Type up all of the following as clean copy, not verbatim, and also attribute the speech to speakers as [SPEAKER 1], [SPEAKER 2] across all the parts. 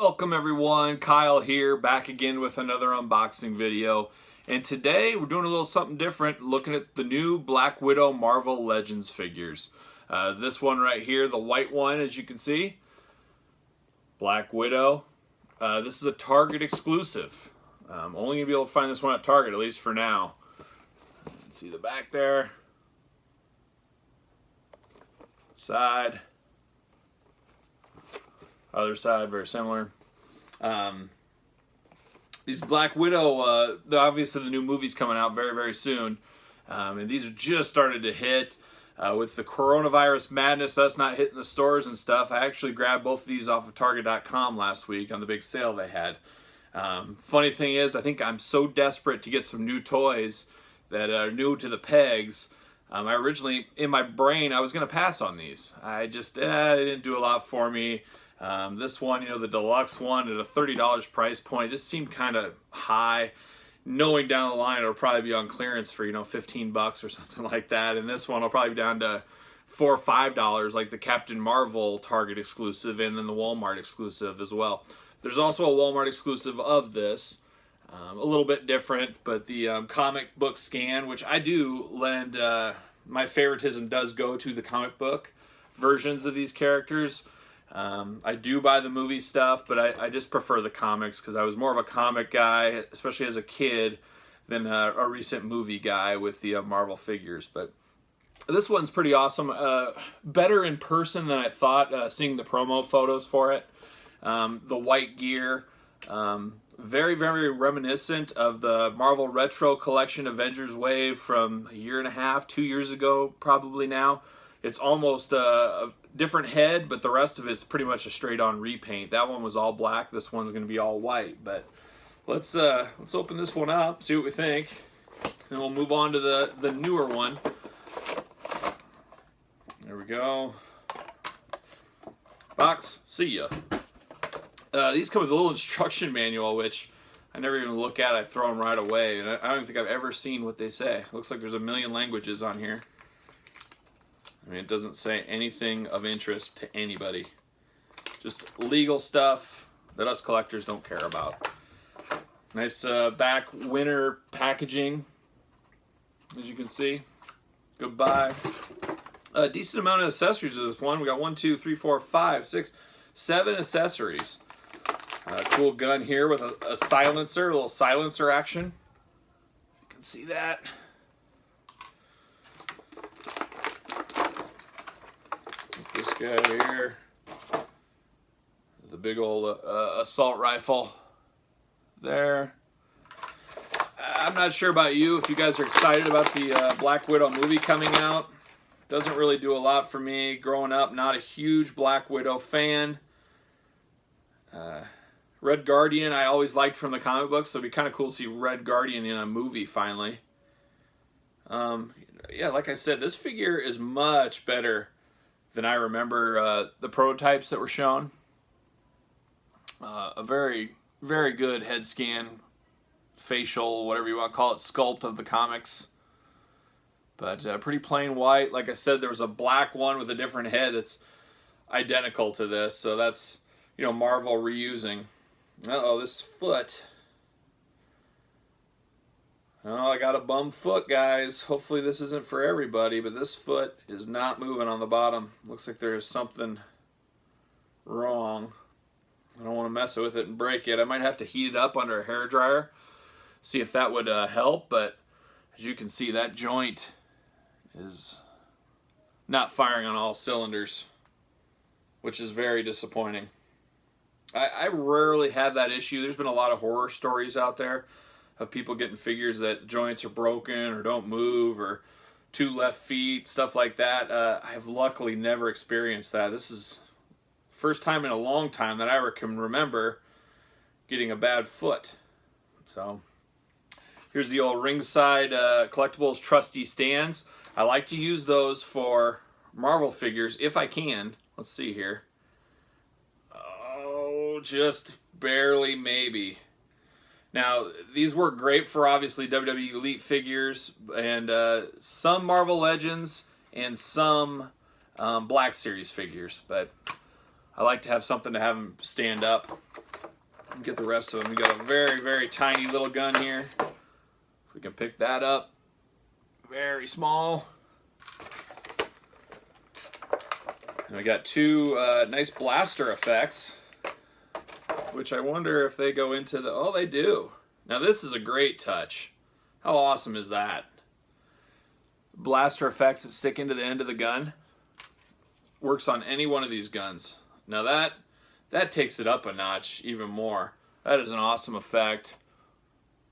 [SPEAKER 1] Welcome everyone, Kyle here, back again with another unboxing video. And today we're doing a little something different, looking at the new Black Widow Marvel Legends figures. This one right here, the white one, as you can see, Black Widow. This is a Target exclusive. Only gonna be able to find this one at Target, at least for now. See the back there. Side. Other side, very similar. These Black Widow, obviously the new movie's coming out very, very soon. And these are just started to hit. With the coronavirus madness, us not hitting the stores and stuff, I actually grabbed both of these off of Target.com last week on the big sale they had. Funny thing is, I think I'm so desperate to get some new toys that are new to the pegs. I originally, in my brain, I was going to pass on these. I just, it didn't do a lot for me. This one, the deluxe one at a $30 price point just seemed kind of high. Knowing down the line it'll probably be on clearance for, $15 or something like that. And this one will probably be down to $4 or $5 like the Captain Marvel Target exclusive and then the Walmart exclusive as well. There's also a Walmart exclusive of this. A little bit different, but the comic book scan, which I do lend, my favoritism does go to the comic book versions of these characters. I do buy the movie stuff, but I just prefer the comics because I was more of a comic guy, especially as a kid, than a recent movie guy with the Marvel figures. But this one's pretty awesome. Better in person than I thought, seeing the promo photos for it. The white gear, very, very reminiscent of the Marvel Retro Collection Avengers Wave from a year and a half, 2 years ago, probably now. It's almost a different head, but the rest of it's pretty much a straight-on repaint. That one was all black. This one's going to be all white. But let's open this one up, see what we think, and we'll move on to the newer one. There we go. Box. See ya. These come with a little instruction manual, which I never even look at. I throw them right away, and I don't think I've ever seen what they say. Looks like there's a million languages on here. I mean, it doesn't say anything of interest to anybody. Just legal stuff that us collectors don't care about. Nice back winter packaging, as you can see. Goodbye. A decent amount of accessories to this one. We got 1, 2, 3, 4, 5, 6, 7 accessories. Cool gun here with a silencer, a little silencer action. You can see that. This guy here, the big old assault rifle there. I'm not sure about you, if you guys are excited about the Black Widow movie coming out. Doesn't really do a lot for me. Growing up, not a huge Black Widow fan. Red Guardian I always liked from the comic books, so it'd be kind of cool to see Red Guardian in a movie finally. Yeah, like I said, this figure is much better than I remember the prototypes that were shown. A very, very good head scan, facial, whatever you want to call it, sculpt of the comics. But pretty plain white. Like I said, there was a black one with a different head that's identical to this. So that's, Marvel reusing. Uh-oh, this foot. Oh, I got a bum foot, guys. Hopefully this isn't for everybody, but this foot is not moving on the bottom. Looks like there is something wrong. I don't want to mess with it and break it. I might have to heat it up under a hairdryer, see if that would help, but as you can see, that joint is not firing on all cylinders, which is very disappointing. I rarely have that issue. There's been a lot of horror stories out there of people getting figures that joints are broken or don't move or 2 left feet, stuff like that. I have luckily never experienced that. This is the first time in a long time that I can remember getting a bad foot. So here's the old Ringside Collectibles trusty stands. I like to use those for Marvel figures if I can. Let's see here. Oh, just barely, maybe. Now, these work great for, obviously, WWE Elite figures and some Marvel Legends and some Black Series figures, but I like to have something to have them stand up. Get the rest of them. We got a very, very tiny little gun here. If we can pick that up. Very small. And we got two nice blaster effects, which I wonder if they go into the... Oh, they do. Now this is a great touch. How awesome is that? Blaster effects that stick into the end of the gun. Works on any one of these guns. Now that takes it up a notch even more. That is an awesome effect.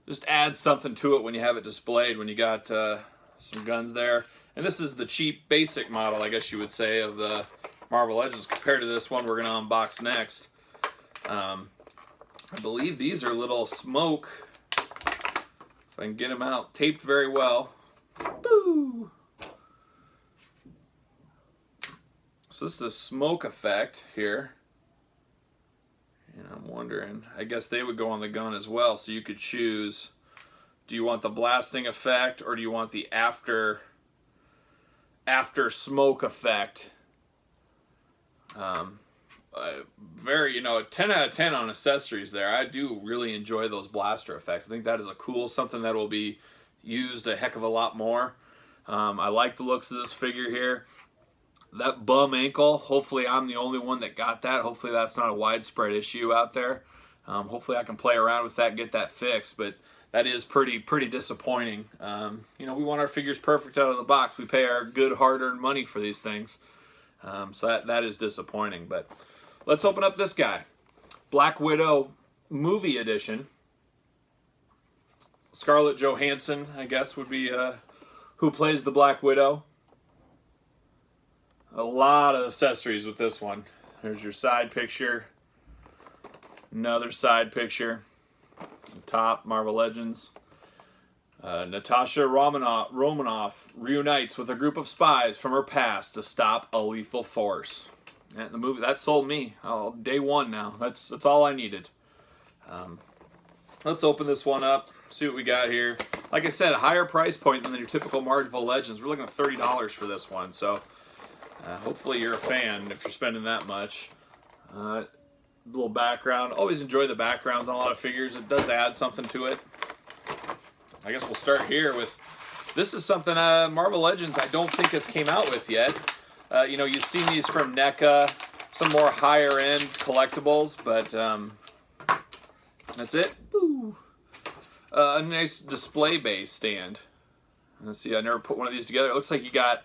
[SPEAKER 1] Just adds something to it when you have it displayed, when you got some guns there. And this is the cheap basic model, I guess you would say, of the Marvel Legends compared to this one we're going to unbox next. I believe these are little smoke, if I can get them out, taped very well. Boo! So this is the smoke effect here. And I'm wondering, I guess they would go on the gun as well, so you could choose, do you want the blasting effect or do you want the after smoke effect? Very, 10 out of 10 on accessories there. I do really enjoy those blaster effects. I think that is a cool, something that will be used a heck of a lot more. I like the looks of this figure here. That bum ankle, hopefully I'm the only one that got that. Hopefully that's not a widespread issue out there. Hopefully I can play around with that and get that fixed, but that is pretty disappointing. We want our figures perfect out of the box. We pay our good hard-earned money for these things. So that is disappointing, but let's open up this guy. Black Widow Movie Edition. Scarlett Johansson, I guess, would be who plays the Black Widow. A lot of accessories with this one. There's your side picture. Another side picture. Top, Marvel Legends. Natasha Romanoff reunites with a group of spies from her past to stop a lethal force. And the movie that sold me. Oh, day one now. That's all I needed. Let's open this one up. See what we got here. Like I said, a higher price point than your typical Marvel Legends. We're looking at $30 for this one. So hopefully you're a fan if you're spending that much. Little background. Always enjoy the backgrounds on a lot of figures. It does add something to it. I guess we'll start here with, this is something Marvel Legends I don't think has came out with yet. You've seen these from NECA, some more higher end collectibles, but that's it. Woo. A nice display base stand. Let's see, I never put one of these together. It looks like you got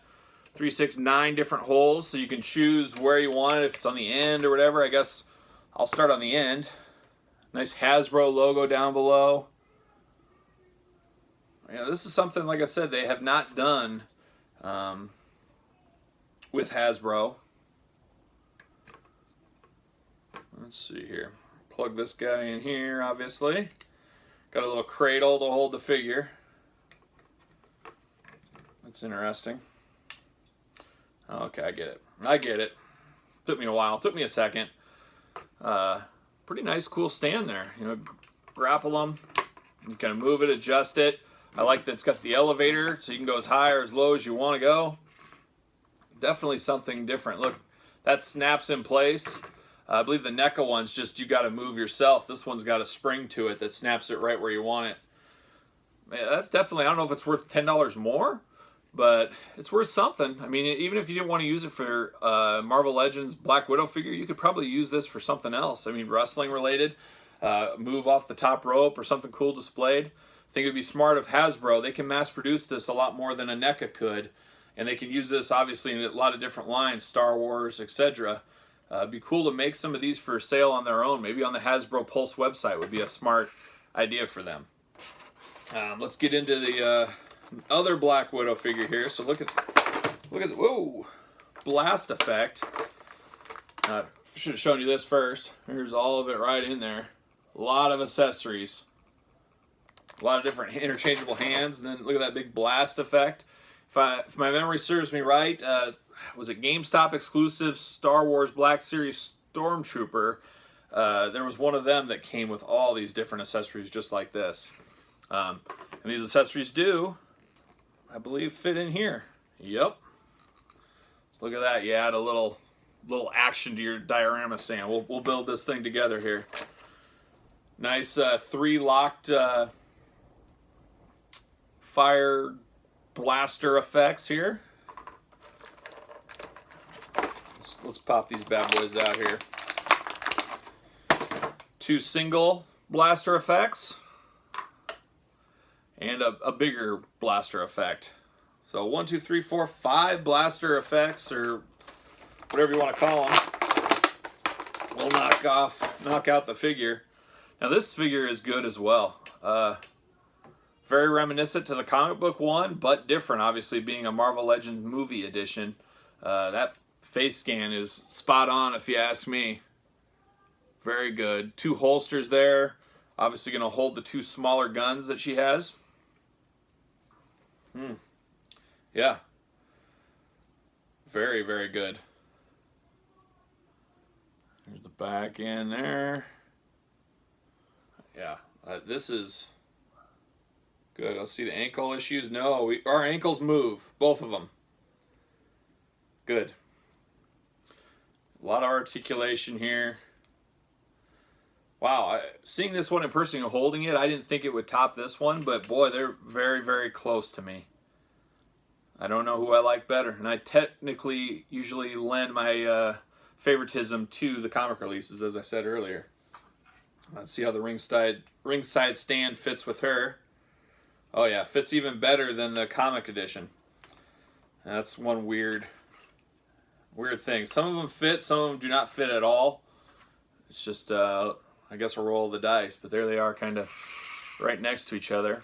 [SPEAKER 1] 3, 6, 9 different holes, so you can choose where you want it, if it's on the end or whatever. I guess I'll start on the end. Nice Hasbro logo down below. This is something, like I said, they have not done with Hasbro. Let's see here. Plug this guy in here, obviously. Got a little cradle to hold the figure. That's interesting. Okay, I get it. Took me a while. Took me a second. Pretty nice, cool stand there. Grapple them. You kind of move it, adjust it. I like that it's got the elevator, so you can go as high or as low as you want to go. Definitely something different. Look, that snaps in place. I believe the NECA one's just you got to move yourself. This one's got a spring to it that snaps it right where you want it. Man, that's definitely, I don't know if it's worth $10 more, but it's worth something. I mean, even if you didn't want to use it for Marvel Legends Black Widow figure, you could probably use this for something else. I mean, wrestling related, move off the top rope or something cool displayed. I think it would be smart of Hasbro. They can mass produce this a lot more than a NECA could, and they can use this obviously in a lot of different lines, Star Wars, etc. It'd be cool to make some of these for sale on their own. Maybe on the Hasbro Pulse website would be a smart idea for them. Let's get into the other Black Widow figure here. So look at the whoa, blast effect. Should have shown you this first. Here's all of it right in there. A lot of accessories. A lot of different interchangeable hands, and then look at that big blast effect. If my memory serves me right, was it GameStop exclusive Star Wars Black Series Stormtrooper? There was one of them that came with all these different accessories just like this. And these accessories do, I believe, fit in here. Yep. So look at that. You add a little action to your diorama stand. We'll build this thing together here. Nice 3 locked fire blaster effects here. Let's pop these bad boys out here. 2 single blaster effects and a bigger blaster effect. So 1, 2, 3, 4, 5 blaster effects, or whatever you want to call them, will knock out the figure. Now this figure is good as well. Very reminiscent to the comic book one, but different, obviously being a Marvel Legends movie edition. That face scan is spot on if you ask me. Very good. 2 holsters there. Obviously going to hold the 2 smaller guns that she has. Yeah. Very, very good. There's the back in there. Yeah. This is good. I'll see the ankle issues. No, our ankles move. Both of them. Good. A lot of articulation here. Wow, seeing this one in person and holding it, I didn't think it would top this one, but boy, they're very, very close to me. I don't know who I like better, and I technically usually lend my favoritism to the comic releases, as I said earlier. Let's see how the ringside stand fits with her. Oh yeah, fits even better than the comic edition. That's one weird thing. Some of them fit, some of them do not fit at all. It's just, I guess, a roll of the dice. But there they are, kind of right next to each other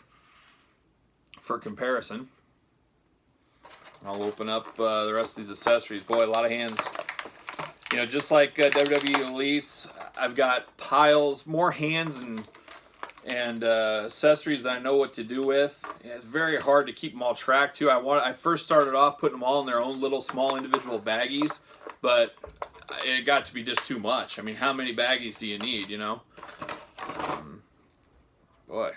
[SPEAKER 1] for comparison. I'll open up the rest of these accessories. Boy, a lot of hands. You know, just like WWE Elites, I've got piles, more hands and accessories that I know what to do with. It's very hard to keep them all tracked too. I first started off putting them all in their own little small individual baggies, but it got to be just too much. I mean, how many baggies do you need, you know? Boy,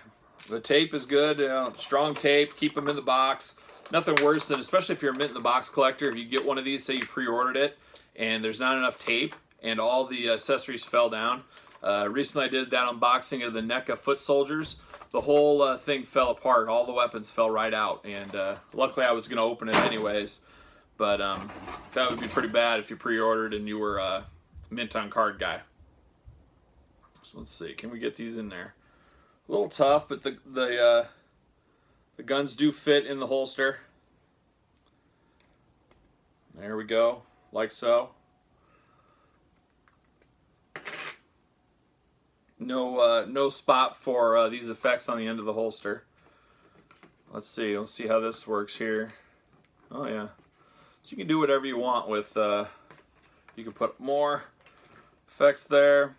[SPEAKER 1] the tape is good. You know, strong tape. Keep them in the box. Nothing worse than, especially if you're a mint in the box collector, if you get one of these, say you pre-ordered it, and there's not enough tape, and all the accessories fell down. Recently I did that unboxing of the NECA foot soldiers. The whole thing fell apart. All the weapons fell right out, and luckily I was going to open it anyways. But that would be pretty bad if you pre-ordered and you were a mint on card guy. So let's see, can we get these in there? A little tough, but the guns do fit in the holster. There we go, like so. No spot for these effects on the end of the holster. Let's see how this works here. Oh yeah, so you can do whatever you want with. You can put more effects there.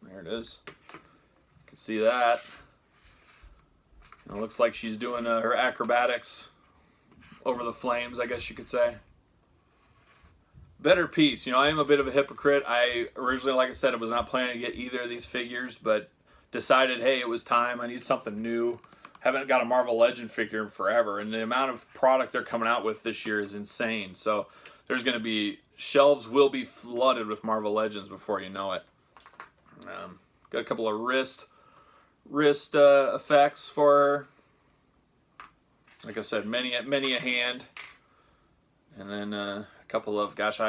[SPEAKER 1] There it is. You can see that. It looks like she's doing her acrobatics over the flames, I guess you could say. Better piece. You know, I am a bit of a hypocrite. I originally, like I said, I was not planning to get either of these figures, but decided, hey, it was time. I need something new. Haven't got a Marvel Legend figure in forever, and the amount of product they're coming out with this year is insane. So there's going to be, shelves will be flooded with Marvel Legends before you know it. Got a couple of wrist effects for her. Like I said, many a hand. And then a couple of, gosh,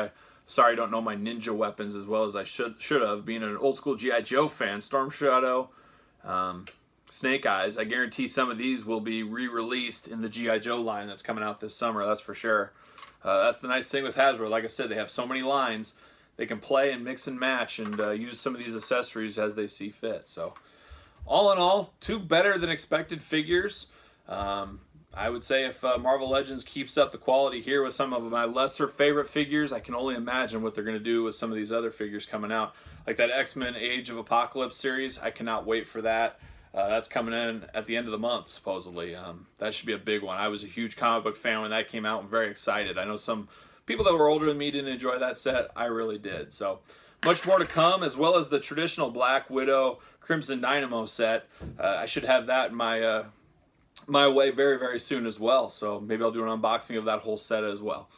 [SPEAKER 1] sorry I don't know my ninja weapons as well as I should have, being an old school G.I. Joe fan. Storm Shadow, Snake Eyes. I guarantee some of these will be re-released in the G.I. Joe line that's coming out this summer, that's for sure. That's the nice thing with Hasbro. Like I said, they have so many lines. They can play and mix and match and use some of these accessories as they see fit. So, all in all, 2 better than expected figures. I would say if Marvel Legends keeps up the quality here with some of my lesser favorite figures, I can only imagine what they're going to do with some of these other figures coming out. Like that X-Men Age of Apocalypse series, I cannot wait for that. That's coming in at the end of the month, supposedly. That should be a big one. I was a huge comic book fan when that came out. I'm very excited. I know some people that were older than me didn't enjoy that set. I really did. So much more to come, as well as the traditional Black Widow Crimson Dynamo set. I should have that in my way very, very soon as well. So maybe I'll do an unboxing of that whole set as well.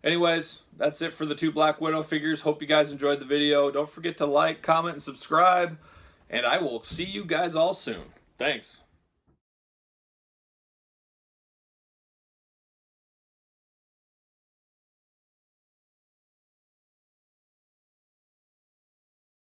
[SPEAKER 1] Anyways, that's it for the 2 Black Widow figures. Hope you guys enjoyed the video. Don't forget to like, comment, and subscribe. And I will see you guys all soon. Thanks.